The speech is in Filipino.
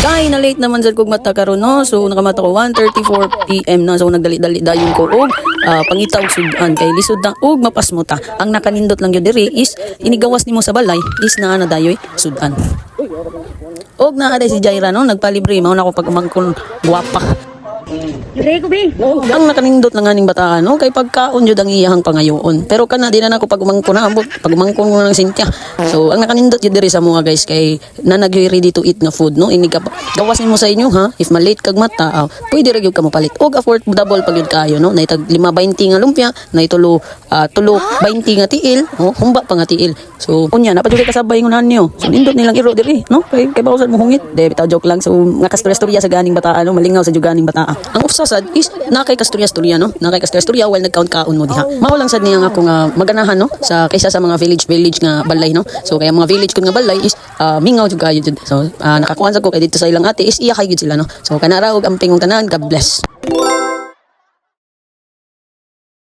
Kay na late naman sad kog mata karon no. So nakamata ko 1:34 PM na. So nagdali-dali dayon ko og pangita og sudan kay lisod na og mapas mo ta. Ang nakanindot lang gyud diri is inigawas nimo sa balay is naa na dayoy sudan. Og naa si Jaira no nagpalibre mao na ko pag umangkon guwapa. Ang nakanindot lang aning bataan no kay pagkaon jud ang iyahang pangayoon. Pero kana di na nako pagumangkon na pagumangkon mo ng Cynthia. So ang nakanindot jud diri sa mga guys kay nanagyoy ready to eat nga food no. Ini gawasin mo sa inyo ha. If malate kag mata, pwede ra gyud ka mo palit. Og affordable pag gyud kayo no. Naitag 5.20 nga lumpia, naitulo 20 nga tiil, oh, humba pa nga tiil. So unya na pa jud kasabay ngunan niyo. So nindot nilang iro diri no. Kay bawsan mo hungit. De bitaw joke lang. So nga kastorya sa ganing bataan no, malingaw sa juganing bataa. Ang sad is nakay kasturya-storya no nakay kasturya while nagcount kaon mo diha mao lang sad niya nga ako nga maganahan no sa kaysa sa mga village nga balay no so kaya mga village kun nga balay is mingaw jud kayo jud so nakakuan sa ko kay dito sa ilang ate is iya kay gid sila no so kanara og amping tanan God bless.